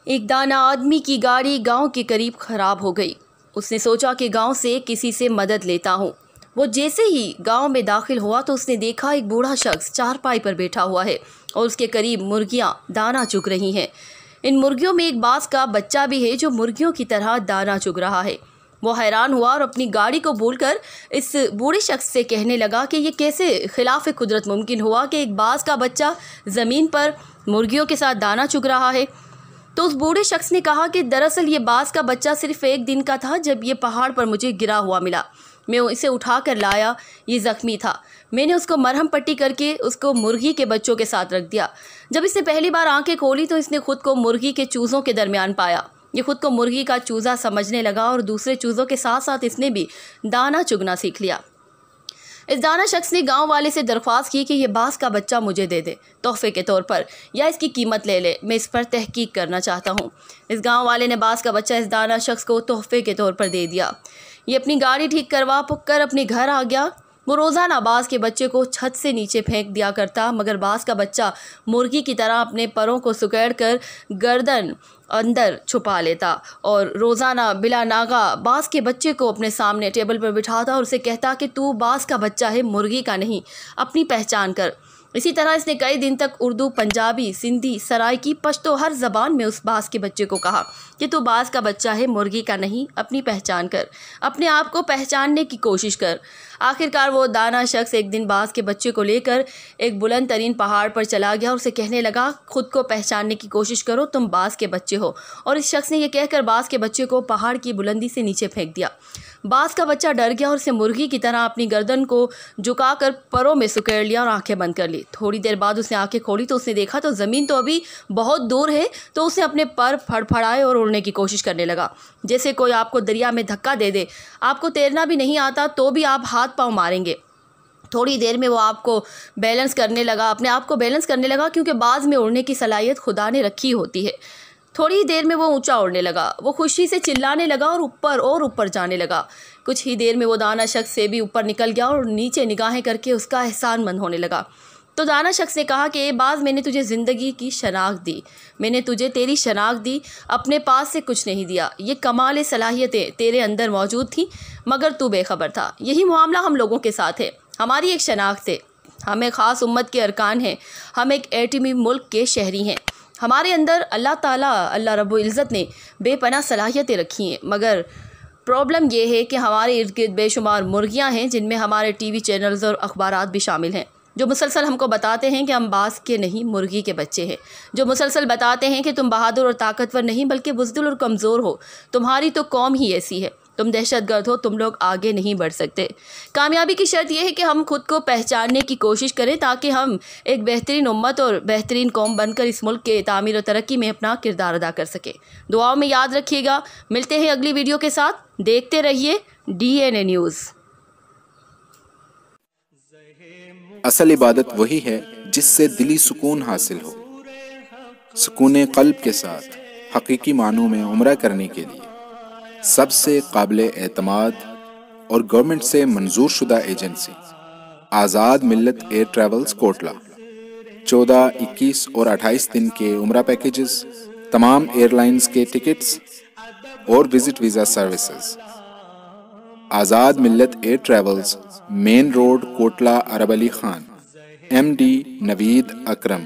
ایک دانا آدمی کی گاڑی گاؤں کے قریب خراب ہو گئی۔ اس نے سوچا کہ گاؤں سے کسی سے مدد لیتا ہوں۔ وہ جیسے ہی گاؤں میں داخل ہوا تو اس نے دیکھا ایک بوڑھا شخص چارپائی پر بیٹھا ہوا ہے اور اس کے قریب مرغیاں دانا چگ رہی ہیں۔ ان مرغیوں میں ایک باز کا بچہ بھی ہے جو مرغیوں کی طرح دانا چگ رہا ہے۔ وہ حیران ہوا اور اپنی گاڑی کو بھول کر اس بوڑھے شخص سے کہنے لگا کہ یہ کیسے خلاف قدرت ممکن ہوا کہ ایک باز کا بچہ زمین پر مرغیوں کے ساتھ دانا چگ رہا ہے۔ تو اس بوڑھے شخص نے کہا کہ دراصل یہ باز کا بچہ صرف ایک دن کا تھا جب یہ پہاڑ پر مجھے گرا ہوا ملا۔ میں اسے اٹھا کر لایا، یہ زخمی تھا۔ میں نے اس کو مرہم پٹی کر کے اس کو مرغی کے بچوں کے ساتھ رکھ دیا۔ جب اس نے پہلی بار آنکھیں کھولی تو اس نے خود کو مرغی کے چوزوں کے درمیان پایا۔ یہ خود کو مرغی کا چوزا سمجھنے لگا اور دوسرے چوزوں کے ساتھ ساتھ اس نے بھی دانا چگنا سیکھ لیا۔ اس دانا شخص نے گاؤں والے سے درخواست کی کہ یہ باز کا بچہ مجھے دے دے تحفے کے طور پر، یا اس کی قیمت لے لے، میں اس پر تحقیق کرنا چاہتا ہوں۔ اس گاؤں والے نے باز کا بچہ اس دانا شخص کو تحفے کے طور پر دے دیا۔ یہ اپنی گاڑی ٹھیک کروا پک کر اپنے گھر آ گیا۔ وہ روزانہ باز کے بچے کو چھت سے نیچے پھینک دیا کرتا، مگر باز کا بچہ مرغی کی طرح اپنے پروں کو سکیڑ کر گردن اندر چھپا لیتا اور روزانہ بلا ناغہ باز کے بچے کو اپنے سامنے ٹیبل پر بٹھاتا اور اسے کہتا کہ تو باز کا بچہ ہے، مرغی کا نہیں، اپنی پہچان کر۔ اسی طرح اس نے کئی دن تک اردو، پنجابی، سندھی، سرائکی، پشتو ہر زبان میں اس باز کے بچے کو کہا کہ تو باز کا بچہ ہے، مرغی کا نہیں، اپنی پہچان کر، اپنے آپ کو پہچاننے کی کوشش کر۔ آخرکار وہ دانا شخص ایک دن باز کے بچے کو لے کر ایک بلند ترین پہاڑ پر چلا گیا اور اسے کہنے لگا خود کو پہچاننے کی کوشش کرو، تم باز کے بچے ہو۔ اور اس شخص نے یہ کہہ کر باز کے بچے کو پہاڑ کی بلندی سے نیچے پھینک دیا۔ باز کا بچہ ڈر گیا اور اسے مرغی کی طرح اپنی گردن کو جھکا کر پروں میں سکیڑ لیا اور آنکھیں بند کر لی۔ تھوڑی دیر بعد اس نے آنکھیں کھولی تو اس نے دیکھا تو زمین تو ابھی بہت دور ہے، تو اس نے اپنے پر پھڑ پھڑائے اور اڑنے کی کوشش کرنے لگا، جیسے کوئی آپ کو دریا میں دھکا دے دے۔ آپ کو تیرنا بھی نہیں آتا تو بھی آپ ہاتھ پاؤں ماریں گے۔ تھوڑی دیر میں وہ اپنے آپ کو بیلنس کرنے لگا کیونکہ باز میں اڑنے کی صلاحیت خدا نے رکھی ہوتی ہے۔ تھوڑی دیر میں وہ اونچا اڑنے لگا، وہ خوشی سے چلانے لگا اور اوپر جانے لگا۔ کچھ ہی دیر میں وہ دانا شخص سے بھی اوپر نکل گیا اور نیچے نگاہیں کر کے اس کا احسان مند ہونے لگا۔ تو دانا شخص نے کہا کہ اے باز، میں نے تجھے زندگی کی شناخت دی، میں نے تجھے تیری شناخت دی، اپنے پاس سے کچھ نہیں دیا۔ یہ کمال صلاحیتیں تیرے اندر موجود تھیں مگر تو بے خبر تھا۔ یہی معاملہ ہم لوگوں کے ساتھ ہے۔ ہماری ایک شناخت ہے، ہم ایک خاص امت کے ارکان ہیں، ہم ایک ایٹمی ملک کے شہری ہیں۔ ہمارے اندر اللہ رب العزت نے بے پناہ صلاحیتیں رکھی ہیں، مگر پرابلم یہ ہے کہ ہمارے ارد گرد بے شمار مرغیاں ہیں جن میں ہمارے ٹی وی چینلز اور اخبارات بھی شامل ہیں، جو مسلسل ہم کو بتاتے ہیں کہ ہم باز کے نہیں، مرغی کے بچے ہیں، جو مسلسل بتاتے ہیں کہ تم بہادر اور طاقتور نہیں بلکہ بزدل اور کمزور ہو، تمہاری تو قوم ہی ایسی ہے، تم دہشت گرد ہو، تم لوگ آگے نہیں بڑھ سکتے۔ کامیابی کی شرط یہ ہے کہ ہم خود کو پہچاننے کی کوشش کریں تاکہ ہم ایک بہترین امت اور بہترین قوم بن کر اس ملک کے تعمیر و ترقی میں اپنا کردار ادا کر سکیں۔ دعاؤں میں یاد رکھیے گا۔ ملتے ہیں اگلی ویڈیو کے ساتھ، دیکھتے رہیے DNA نیوز۔ اصل عبادت وہی ہے جس سے دلی سکون حاصل ہو۔ سکون قلب کے ساتھ حقیقی معنوں میں عمرہ کرنے کے لیے سب سے قابل اعتماد اور گورنمنٹ سے منظور شدہ ایجنسی آزاد ملت ایئر ٹریولز کوٹلہ۔ 14، 21 اور 28 دن کے عمرہ پیکیجز، تمام ایئر لائنز کے ٹکٹس اور visit visa services. Azad Millat air travels, main road, Kotla, Arab Ali Khan, MD Naveed اکرم۔